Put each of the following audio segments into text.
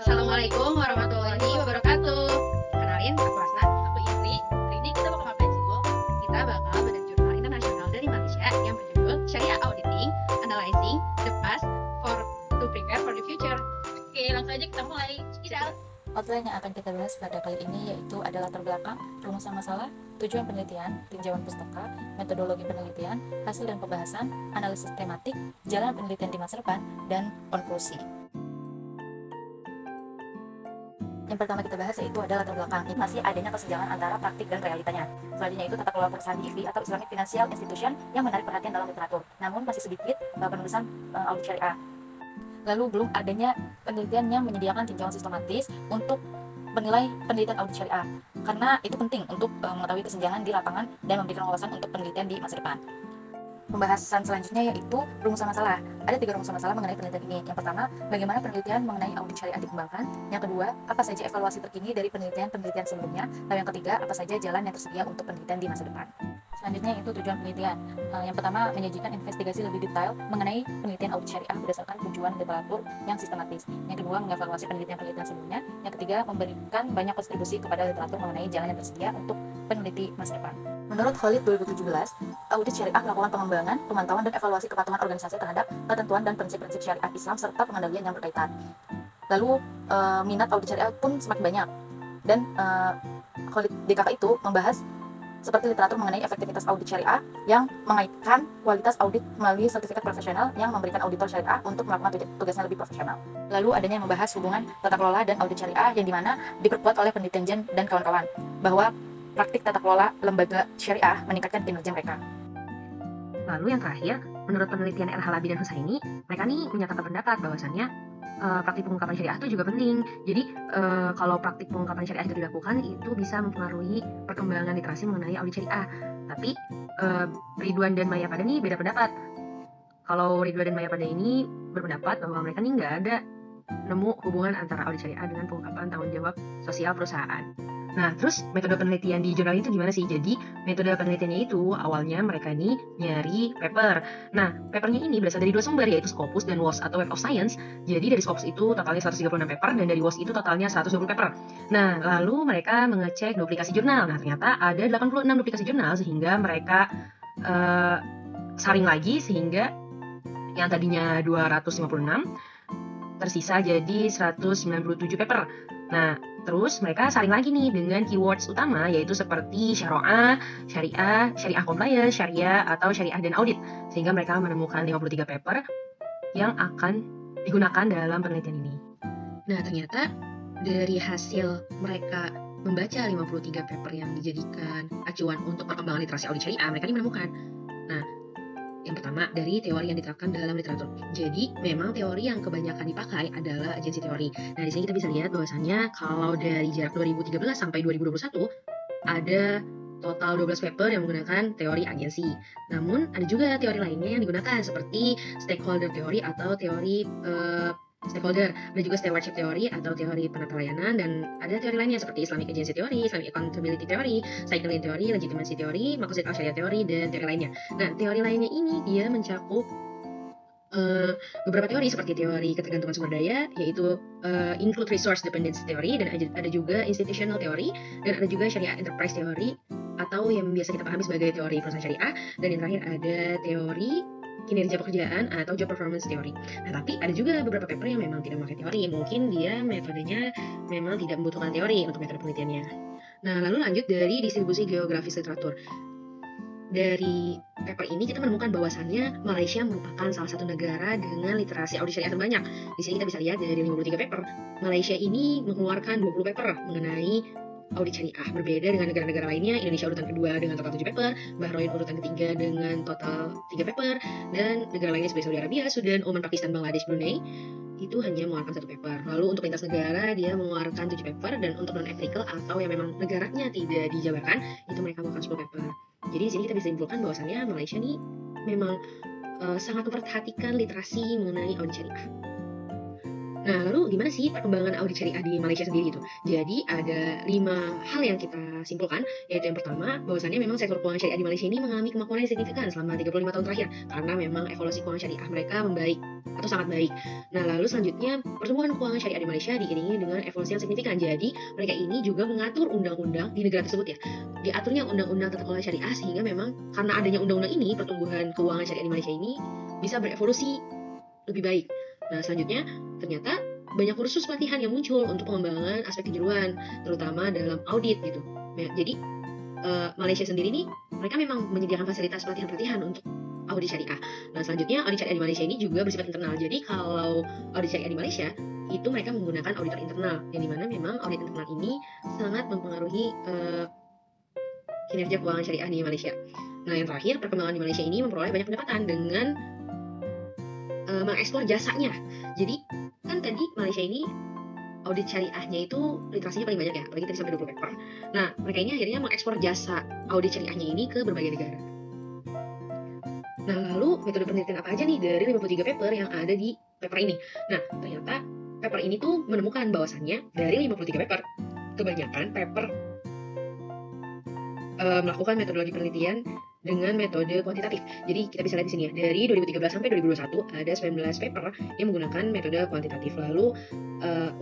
Assalamualaikum warahmatullahi wabarakatuh. Kenalin, aku Hasna, aku Indri. Hari ini kita bakal ngapain sih, Bu? Kita bakal baca jurnal internasional dari Malaysia yang berjudul Sharia Auditing, Analyzing the Past to Prepare for the Future. Oke, langsung aja kita mulai. Idal. Outline yang akan kita bahas pada kali ini yaitu adalah latar belakang, rumusan masalah, tujuan penelitian, tinjauan pustaka, metodologi penelitian, hasil dan pembahasan, analisis tematik, jalan penelitian di masa depan, dan konklusi. Yang pertama kita bahas yaitu adalah latar belakang. Masih adanya kesenjangan antara praktik dan realitanya. Selanjutnya itu tata kelola perusahaan IFI atau Islamic Financial Institution yang menarik perhatian dalam literatur. Namun masih sedikit penulisan audit syariah. Lalu belum adanya penelitian yang menyediakan tinjauan sistematis untuk menilai penelitian audit syariah, karena itu penting untuk mengetahui kesenjangan di lapangan dan memberikan wawasan untuk penelitian di masa depan. Pembahasan selanjutnya yaitu rumusan masalah. Ada 3 rumusan masalah mengenai penelitian ini. Yang pertama, bagaimana penelitian mengenai audit syariah dikembangkan. Yang kedua, apa saja evaluasi terkini dari penelitian-penelitian sebelumnya. Lalu yang ketiga, apa saja jalan yang tersedia untuk penelitian di masa depan. Selanjutnya itu tujuan penelitian. Yang pertama, menyajikan investigasi lebih detail mengenai penelitian audit syariah berdasarkan tujuan literatur yang sistematis. Yang kedua, mengevaluasi penelitian-penelitian sebelumnya. Yang ketiga, memberikan banyak kontribusi kepada literatur mengenai jalan yang tersedia untuk peneliti masa depan. Menurut Khalid 2017, audit syariah melakukan pengembangan, pemantauan, dan evaluasi kepatuhan organisasi terhadap ketentuan dan prinsip-prinsip syariah Islam serta pengendalian yang berkaitan. Lalu minat audit syariah pun semakin banyak. Dan Khalid DKK itu membahas seperti literatur mengenai efektivitas audit syariah yang mengaitkan kualitas audit melalui sertifikat profesional yang memberikan auditor syariah untuk melakukan tugasnya lebih profesional. Lalu adanya yang membahas hubungan tata kelola dan audit syariah yang dimana diperkuat oleh penelitian Jen dan kawan-kawan bahwa praktik tata kelola lembaga syariah meningkatkan kinerja mereka. Lalu yang terakhir, menurut penelitian R. Halabi dan Husaini, mereka nih menyatakan pendapat bahwasannya praktik pengungkapan syariah itu juga penting. Jadi kalau praktik pengungkapan syariah itu dilakukan, itu bisa mempengaruhi perkembangan literasi mengenai audit syariah. Tapi Ridwan dan Mayapada nih beda pendapat. Kalau Ridwan dan Mayapada ini berpendapat bahwa mereka nih nggak ada nemu hubungan antara audit syariah dengan pengungkapan tanggung jawab sosial perusahaan. Nah, terus metode penelitian di jurnal itu gimana sih? Jadi, metode penelitiannya itu awalnya mereka nih nyari paper. Nah, papernya ini berasal dari 2 sumber, yaitu Scopus dan WOS atau Web of Science. Jadi, dari Scopus itu totalnya 136 paper, dan dari WOS itu totalnya 120 paper. Nah, lalu mereka mengecek duplikasi jurnal. Nah, ternyata ada 86 duplikasi jurnal, sehingga mereka saring lagi, sehingga yang tadinya 256 tersisa jadi 197 paper. Nah, terus mereka saring lagi nih dengan keywords utama yaitu seperti syariah, syariah compliance, syariah atau syariah dan audit. Sehingga mereka menemukan 53 paper yang akan digunakan dalam penelitian ini. Nah, ternyata dari hasil mereka membaca 53 paper yang dijadikan acuan untuk perkembangan literasi audit syariah, mereka ini menemukan. Nah, yang pertama, dari teori yang diterapkan dalam literatur. Jadi, memang teori yang kebanyakan dipakai adalah agensi teori. Nah, di sini kita bisa lihat bahwasannya kalau dari jarak 2013 sampai 2021, ada total 12 paper yang menggunakan teori agensi. Namun, ada juga teori lainnya yang digunakan seperti stakeholder teori atau teori stakeholder, ada juga stewardship teori atau teori penata layanan, dan ada teori lainnya seperti Islamic Agency Theory, Islamic Accountability Theory, Cycling Theory, Legitimacy Theory, Maqasid al-Syariah Theory, dan teori lainnya. Nah, teori lainnya ini dia mencakup beberapa teori seperti teori ketergantungan sumber daya, yaitu include resource dependence theory, dan ada juga institutional theory, dan ada juga syariah enterprise theory atau yang biasa kita pahami sebagai teori perusahaan syariah, dan yang terakhir ada teori kinerja pekerjaan atau job performance theory. Nah, tapi ada juga beberapa paper yang memang tidak memakai teori. Mungkin dia metodenya memang tidak membutuhkan teori untuk metode penelitiannya. Nah, lalu lanjut dari distribusi geografis literatur. Dari paper ini kita menemukan bahwasannya Malaysia merupakan salah satu negara dengan literasi audit syariah terbanyak. Di sini kita bisa lihat dari 53 paper, Malaysia ini mengeluarkan 20 paper mengenai audit syariah. Berbeda dengan negara-negara lainnya, Indonesia urutan kedua dengan total 7 paper, Bahrain urutan ketiga dengan total 3 paper, dan negara lainnya seperti Saudi Arabia, Sudan, Oman, Pakistan, Bangladesh, Brunei itu hanya mengeluarkan 1 paper. Lalu untuk lintas negara dia mengeluarkan 7 paper, dan untuk non-ethical atau yang memang negaranya tidak dijabarkan itu mereka mengeluarkan 10 paper. Jadi di sini kita bisa simpulkan bahwasannya Malaysia ini memang sangat memperhatikan literasi mengenai audit syariah. Nah, lalu gimana sih perkembangan audit syariah di Malaysia sendiri itu? Jadi ada 5 hal yang kita simpulkan, yaitu yang pertama, bahwasannya memang sektor keuangan syariah di Malaysia ini mengalami kemajuan yang signifikan selama 35 tahun terakhir, karena memang evolusi keuangan syariah mereka membaik atau sangat baik. Nah, lalu selanjutnya, pertumbuhan keuangan syariah di Malaysia diiringi dengan evolusi yang signifikan. Jadi, mereka ini juga mengatur undang-undang di negara tersebut ya. Diaturnya undang-undang tata kelola syariah sehingga memang karena adanya undang-undang ini, pertumbuhan keuangan syariah di Malaysia ini bisa berevolusi lebih baik. Nah, selanjutnya ternyata banyak kursus pelatihan yang muncul untuk pengembangan aspek kejuruan, terutama dalam audit gitu. Nah, jadi Malaysia sendiri nih, mereka memang menyediakan fasilitas pelatihan-pelatihan untuk audit syariah. Nah, selanjutnya audit syariah di Malaysia ini juga bersifat internal. Jadi kalau audit syariah di Malaysia itu mereka menggunakan auditor internal, yang dimana memang audit internal ini sangat mempengaruhi kinerja keuangan syariah di Malaysia. Nah, yang terakhir, perkembangan di Malaysia ini memperoleh banyak pendapatan dengan mengekspor jasanya. Jadi kan tadi Malaysia ini audit syariahnya itu literasinya paling banyak ya, apalagi tadi sampai 20 paper. Nah, mereka ini akhirnya mengekspor jasa audit syariahnya ini ke berbagai negara. Nah, lalu metode penelitian apa aja nih dari 53 paper yang ada di paper ini? Nah, ternyata paper ini tuh menemukan bahwasannya dari 53 paper, kebanyakan paper melakukan metodologi penelitian dengan metode kuantitatif. Jadi kita bisa lihat di sini ya, dari 2013 sampai 2021 ada 19 paper yang menggunakan metode kuantitatif. Lalu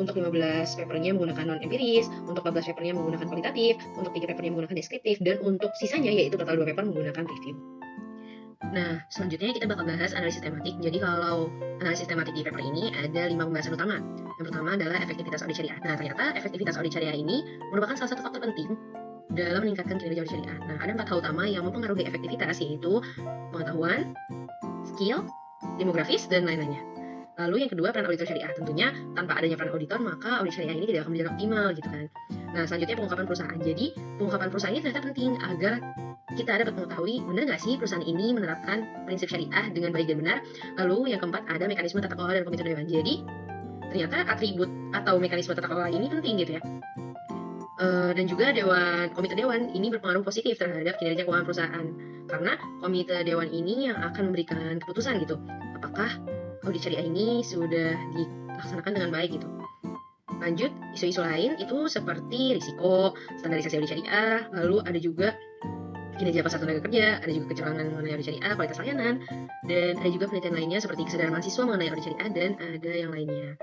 untuk 15 papernya menggunakan non-empiris, untuk 14 papernya menggunakan kualitatif, untuk 3 papernya menggunakan deskriptif, dan untuk sisanya yaitu total 2 paper menggunakan review. Nah, selanjutnya kita bakal bahas analisis tematik. Jadi kalau analisis tematik di paper ini ada 5 pembahasan utama. Yang pertama adalah efektivitas audit syariah. Nah, ternyata efektivitas audit syariah ini merupakan salah satu faktor penting dalam meningkatkan kinerja audit syariah. Nah, ada 4 hal utama yang mempengaruhi efektivitas, yaitu pengetahuan, skill, demografis, dan lain-lainnya. Lalu yang kedua, peran auditor syariah. Tentunya tanpa adanya peran auditor, maka audit syariah ini tidak akan berjalan optimal gitu kan. Nah, selanjutnya pengungkapan perusahaan. Jadi, pengungkapan perusahaan ini ternyata penting agar kita dapat mengetahui benar nggak sih perusahaan ini menerapkan prinsip syariah dengan baik dan benar. Lalu yang keempat, ada mekanisme tata kelola dan komite dewan. Jadi, ternyata atribut atau mekanisme tata kelola ini penting gitu ya. Dan juga komite dewan ini berpengaruh positif terhadap kinerja keuangan perusahaan, karena komite dewan ini yang akan memberikan keputusan gitu, apakah audit syariah ini sudah dilaksanakan dengan baik gitu. Lanjut, isu-isu lain itu seperti risiko, standarisasi audit syariah, lalu ada juga kinerja pasar tenaga kerja, ada juga kecurangan mengenai audit syariah, kualitas layanan, dan ada juga penelitian lainnya seperti kesadaran mahasiswa mengenai audit syariah, dan ada yang lainnya.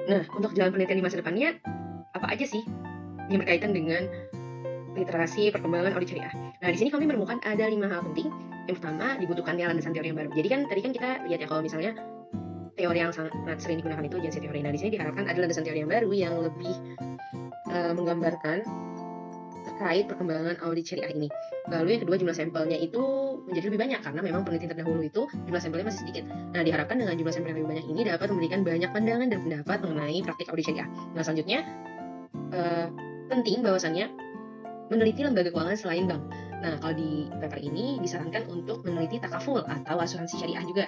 Nah, untuk jalan penelitian di masa depannya, apa aja sih yang berkaitan dengan literasi perkembangan audit syariah? Nah, di sini kami menemukan ada 5 hal penting. Yang pertama, dibutuhkannya landasan teori yang baru. Jadi kan tadi kan kita lihat ya, kalau misalnya teori yang sangat sering digunakan itu agensi teori. Nah, di sini diharapkan ada landasan teori yang baru yang lebih menggambarkan terkait perkembangan audit syariah ini. Lalu yang kedua, jumlah sampelnya itu menjadi lebih banyak karena memang penelitian terdahulu itu jumlah sampelnya masih sedikit. Nah, diharapkan dengan jumlah sampel yang lebih banyak ini dapat memberikan banyak pandangan dan pendapat mengenai praktik audit syariah. Nah, selanjutnya penting bahwasannya meneliti lembaga keuangan selain bank. Nah, kalau di paper ini disarankan untuk meneliti takaful atau asuransi syariah juga.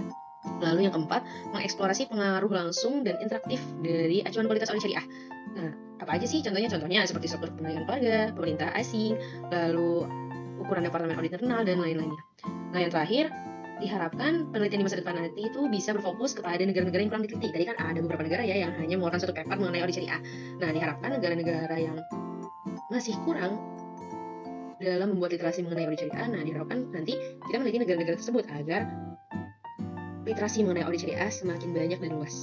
Lalu yang keempat, mengeksplorasi pengaruh langsung dan interaktif dari acuan kualitas audit syariah. Nah, apa aja sih contohnya? Contohnya seperti struktur penilaian keluarga, pemerintah asing, lalu ukuran departemen audit internal, dan lain-lainnya. Nah, yang terakhir, diharapkan penelitian di masa depan nanti itu bisa berfokus kepada negara-negara yang kurang diteliti. Tadi kan ada beberapa negara ya yang hanya mengeluarkan satu paper mengenai audit syariah. Nah, diharapkan negara-negara yang masih kurang dalam membuat literasi mengenai audit syariah, nah diharapkan nanti kita meneliti negara-negara tersebut agar literasi mengenai audit syariah semakin banyak dan luas.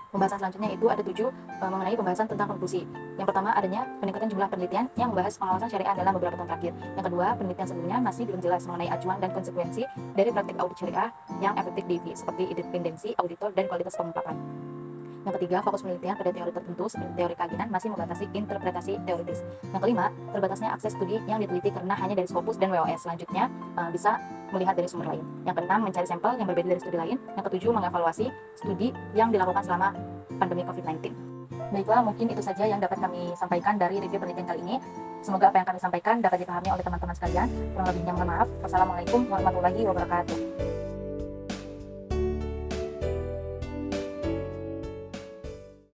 Pembahasan selanjutnya itu ada 7 mengenai pembahasan tentang konklusi. Yang pertama, adanya peningkatan jumlah penelitian yang membahas pengawasan syariah dalam beberapa tahun terakhir. Yang kedua, penelitian sebelumnya masih belum jelas mengenai acuan dan konsekuensi dari praktik audit syariah yang efektif seperti independensi, auditor, dan kualitas pengungkapan. Yang ketiga, fokus penelitian pada teori tertentu seperti teori keyakinan masih membatasi interpretasi teoritis. Yang kelima, terbatasnya akses studi yang diteliti karena hanya dari Scopus dan WOS. Selanjutnya, bisa melihat dari sumber lain. Yang keenam, mencari sampel yang berbeda dari studi lain. Yang ketujuh, mengevaluasi studi yang dilakukan selama pandemi COVID-19. Baiklah, mungkin itu saja yang dapat kami sampaikan dari review penelitian kali ini. Semoga apa yang kami sampaikan dapat dipahami oleh teman-teman sekalian. Kurang lebihnya mohon maaf. Wassalamualaikum warahmatullahi wabarakatuh.